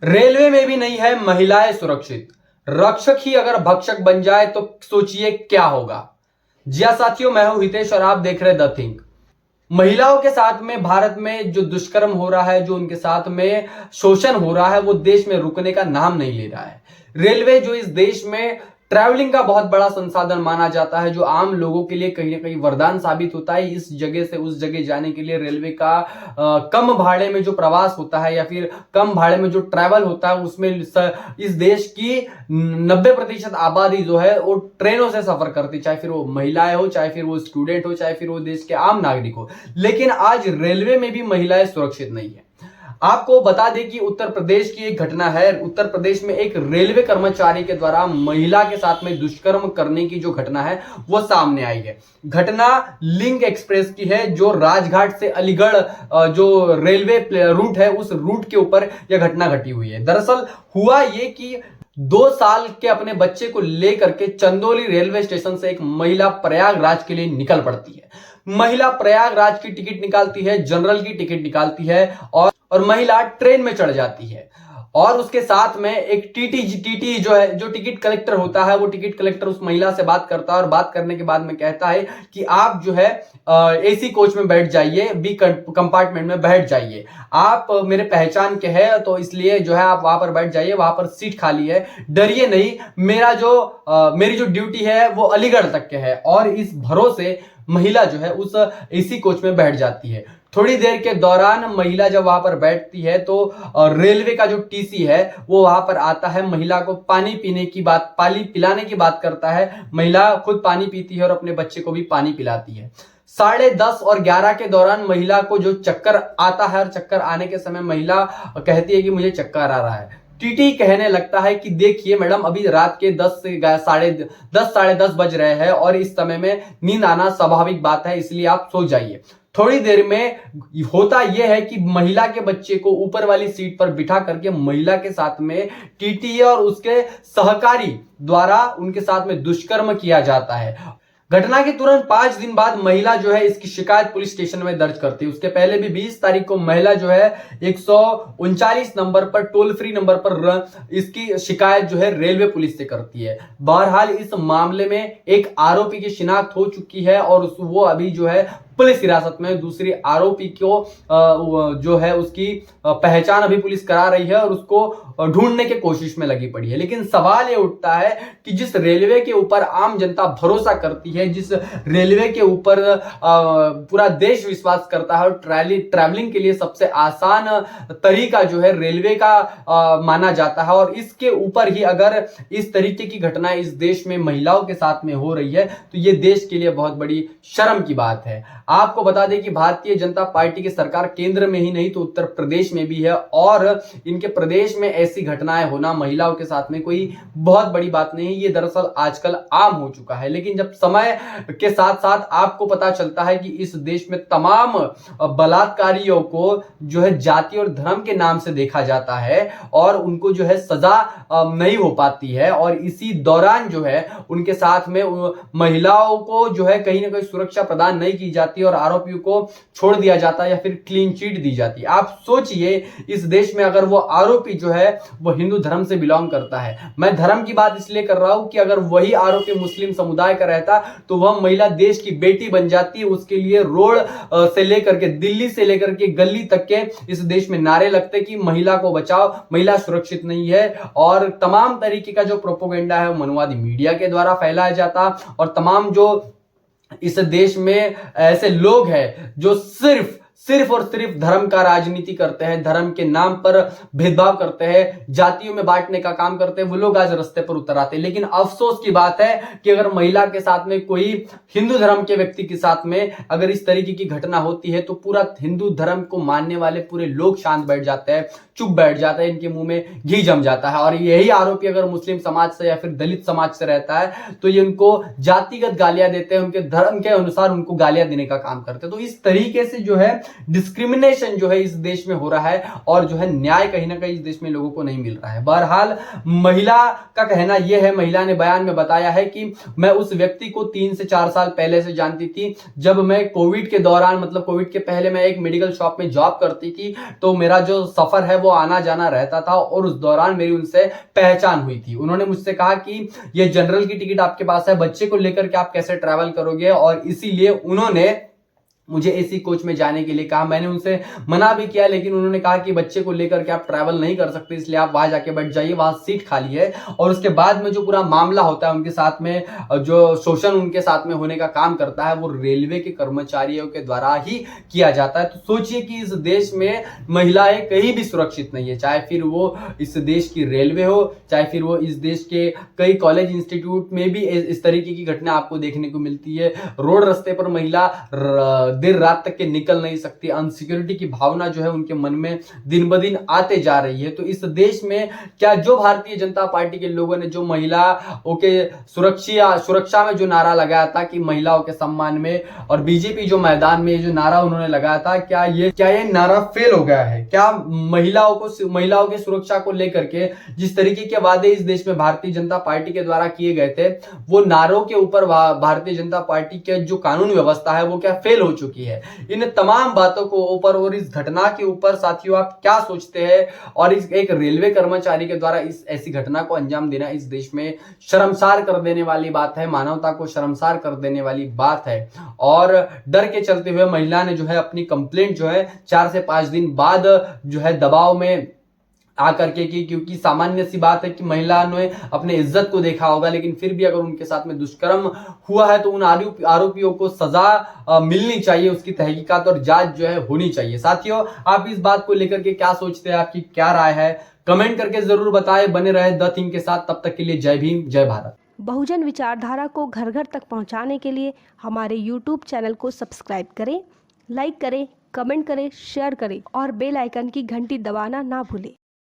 Railway में भी नहीं है महिलाएं सुरक्षित। रक्षक ही अगर भक्षक बन जाए तो सोचिए क्या होगा। जी हाँ साथियों, मैं हूं हितेश और आप देख रहे हैं द थिंक। महिलाओं के साथ में भारत में जो दुष्कर्म हो रहा है, जो उनके साथ में शोषण हो रहा है, वो देश में रुकने का नाम नहीं ले रहा है। रेलवे जो इस देश में ट्रैवलिंग का बहुत बड़ा संसाधन माना जाता है, जो आम लोगों के लिए कहीं ना कहीं वरदान साबित होता है। इस जगह से उस जगह जाने के लिए रेलवे का कम भाड़े में जो प्रवास होता है या फिर कम भाड़े में जो ट्रैवल होता है, उसमें इस देश की 90% आबादी जो है वो ट्रेनों से सफर करती, चाहे फिर वो महिलाएं हो, चाहे फिर वो स्टूडेंट हो, चाहे फिर वो देश के आम नागरिक हो। लेकिन आज रेलवे में भी महिलाएं सुरक्षित नहीं है। आपको बता दें कि उत्तर प्रदेश की एक घटना है। उत्तर प्रदेश में एक रेलवे कर्मचारी के द्वारा महिला के साथ में दुष्कर्म करने की जो घटना है वो सामने आई है। घटना लिंक एक्सप्रेस की है, जो राजघाट से अलीगढ़ जो रेलवे रूट है उस रूट के ऊपर यह घटना घटी हुई है। दरअसल हुआ ये कि 2 साल के अपने बच्चे को लेकर के चंदौली रेलवे स्टेशन से एक महिला प्रयागराज के लिए निकल पड़ती है। महिला प्रयागराज की टिकट निकालती है, जनरल की टिकट निकालती है और महिला ट्रेन में चढ़ जाती है। और उसके साथ में एक टीटी जो है, जो टिकट कलेक्टर होता है, वो टिकट कलेक्टर उस महिला से बात करता है और बात करने के बाद में कहता है कि आप जो है एसी कोच में बैठ जाइए, बी कंपार्टमेंट में बैठ जाइए, आप मेरे पहचान के हैं तो इसलिए जो है आप वहां पर बैठ जाइए, वहां पर सीट खाली है, डरिए नहीं, मेरी जो ड्यूटी है वो अलीगढ़ तक के है। और इस भरोसे महिला जो है उस एसी कोच में बैठ जाती है। थोड़ी देर के दौरान महिला जब वहां पर बैठती है तो रेलवे का जो टीसी है वो वहां पर आता है, महिला को पानी पिलाने की बात करता है। महिला खुद पानी पीती है और अपने बच्चे को भी पानी पिलाती है। 10:30 और 11 के दौरान महिला को जो चक्कर आता है और चक्कर आने के समय महिला कहती है कि मुझे चक्कर आ रहा है। टीटी कहने लगता है कि देखिए मैडम, अभी रात के 10 साढ़े 10 बज रहे हैं और इस समय में नींद आना स्वाभाविक बात है, इसलिए आप सो जाइए। थोड़ी देर में होता यह है कि महिला के बच्चे को ऊपर वाली सीट पर बिठा करके महिला के साथ में टीटी और उसके सहकारी द्वारा उनके साथ में दुष्कर्म किया जाता है। घटना के तुरंत 5 दिन बाद महिला जो है इसकी शिकायत पुलिस स्टेशन में दर्ज करती है। उसके पहले भी 20 तारीख को महिला जो है 139 नंबर पर, टोल फ्री नंबर पर इसकी शिकायत जो है रेलवे पुलिस से करती है। बहरहाल इस मामले में एक आरोपी की शिनाख्त हो चुकी है और वो अभी जो है पुलिस हिरासत में। दूसरी आरोपी को जो है उसकी पहचान अभी पुलिस करा रही है और उसको ढूंढने की कोशिश में लगी पड़ी है। लेकिन सवाल ये उठता है कि जिस रेलवे के ऊपर आम जनता भरोसा करती है, जिस रेलवे के ऊपर पूरा देश विश्वास करता है और ट्रैवलिंग के लिए सबसे आसान तरीका जो है रेलवे का माना जाता है, और इसके ऊपर ही अगर इस तरीके की घटना इस देश में महिलाओं के साथ में हो रही है तो ये देश के लिए बहुत बड़ी शर्म की बात है। आपको बता दें कि भारतीय जनता पार्टी की सरकार केंद्र में ही नहीं तो उत्तर प्रदेश में भी है, और इनके प्रदेश में ऐसी घटनाएं होना महिलाओं के साथ में कोई बहुत बड़ी बात नहीं है। ये दरअसल आजकल आम हो चुका है। लेकिन जब समय के साथ साथ आपको पता चलता है कि इस देश में तमाम बलात्कारियों को जो है जाति और धर्म के नाम से देखा जाता है और उनको जो है सजा नहीं हो पाती है, और इसी दौरान जो है उनके साथ में महिलाओं को जो है कहीं ना कहीं सुरक्षा प्रदान नहीं की जाती और आरोपियों को छोड़ दिया जाता है या फिर क्लीन चिट दी जाती है। आप सोचिए इस देश में अगर वो आरोपी जो है वो हिंदू धर्म से बिलोंग करता है। मैं धर्म की बात इसलिए कर रहा हूं कि अगर वही आरोपी मुस्लिम समुदाय का रहता तो वह महिला देश की बेटी बन जाती। उसके लिए रोड से लेकर के, दिल्ली से लेकर के गली तक के इस देश में नारे लगते कि महिला को बचाओ, महिला सुरक्षित नहीं है, और तमाम तरीके का जो प्रोपोगेंडा है मनवादी मीडिया के द्वारा फैलाया जाता। और तमाम जो इस देश में ऐसे लोग हैं जो सिर्फ और सिर्फ धर्म का राजनीति करते हैं, धर्म के नाम पर भेदभाव करते हैं, जातियों में बांटने का काम करते हैं, वो लोग आज रास्ते पर उतर आते हैं। लेकिन अफसोस की बात है कि अगर महिला के साथ में, कोई हिंदू धर्म के व्यक्ति के साथ में अगर इस तरीके की घटना होती है तो पूरा हिंदू धर्म को मानने वाले पूरे लोग शांत बैठ जाते हैं, चुप बैठ जाते हैं, इनके मुंह में घी जम जाता है। और यही आरोपी अगर मुस्लिम समाज से या फिर दलित समाज से रहता है तो ये उनको जातिगत गालियां देते हैं, उनके धर्म के अनुसार उनको गालियां देने का काम करते हैं। तो इस तरीके से जो है डिस्क्रिमिनेशन जो है इस देश में हो रहा है और जो है न्याय कहीं ना कहीं इस देश में लोगों को नहीं मिल रहा है। बहरहाल महिला का कहना यह है, महिला ने बयान में बताया है कि मैं उस व्यक्ति को 3 से 4 साल पहले से जानती थी। जब मैं कोविड के दौरान, मतलब कोविड के पहले मैं एक मेडिकल शॉप में जॉब करती थी, तो मेरा जो सफर है वो आना जाना रहता था और उस दौरान मेरी उनसे पहचान हुई थी। उन्होंने मुझसे कहा कि ये जनरल की टिकट आपके पास है, बच्चे को लेकर के आप कैसे ट्रैवल करोगे, और इसीलिए उन्होंने मुझे एसी कोच में जाने के लिए कहा। मैंने उनसे मना भी किया, लेकिन उन्होंने कहा कि बच्चे को लेकर के आप ट्रैवल नहीं कर सकते, इसलिए आप वहां जाके बैठ जाइए, वहां सीट खाली है। और उसके बाद में जो पूरा मामला होता है उनके साथ में, जो शोषण उनके साथ में होने का काम करता है, वो रेलवे के कर्मचारियों के द्वारा ही किया जाता है। तो सोचिए कि इस देश में महिलाएं कहीं भी सुरक्षित नहीं है, चाहे फिर वो इस देश की रेलवे हो, चाहे फिर वो इस देश के कई कॉलेज इंस्टीट्यूट में भी इस तरीके की घटना आपको देखने को मिलती है। रोड रास्ते पर महिला देर रात तक के निकल नहीं सकती। अनसिक्योरिटी की भावना जो है उनके मन में दिन ब दिन आते जा रही है। तो इस देश में क्या जो भारतीय जनता पार्टी के लोगों ने जो महिलाओं के सुरक्षा में जो नारा लगाया था कि महिलाओं के सम्मान में, और बीजेपी जो मैदान में जो नारा उन्होंने लगाया था, क्या ये नारा फेल हो गया है? क्या महिलाओं की सुरक्षा को लेकर के जिस तरीके के वादे इस देश में भारतीय जनता पार्टी के द्वारा किए गए थे, वो नारों के ऊपर भारतीय जनता पार्टी के जो कानून व्यवस्था है वो क्या फेल हो चुकी है? इन तमाम बातों को ऊपर और इस घटना के ऊपर साथियों आप क्या सोचते हैं? और इस एक रेलवे कर्मचारी के द्वारा इस ऐसी घटना को अंजाम देना इस देश में शर्मसार कर देने वाली बात है, मानवता को शर्मसार कर देने वाली बात है। और डर के चलते हुए महिला ने जो है अपनी कंप्लेंट जो है 4 से 5 दिन बाद जो है दबाव में आकर के की, क्योंकि सामान्य सी बात है कि महिला ने अपने इज्जत को देखा होगा, लेकिन फिर भी अगर उनके साथ में दुष्कर्म हुआ है तो उन आरोपियों को सजा मिलनी चाहिए, उसकी तहकीकात और जांच जो है होनी चाहिए। साथियों, आप इस बात को लेकर के क्या सोचते हैं? आपकी क्या राय है? कमेंट करके जरूर बताएं। बने रहे द थिंक के साथ, तब तक के लिए जय भीम, जय भारत। बहुजन विचारधारा को घर घर तक पहुंचाने के लिए हमारे YouTube चैनल को सब्सक्राइब करें, लाइक करें, कमेंट करें, शेयर करें और बेल आइकन की घंटी दबाना ना भूलें।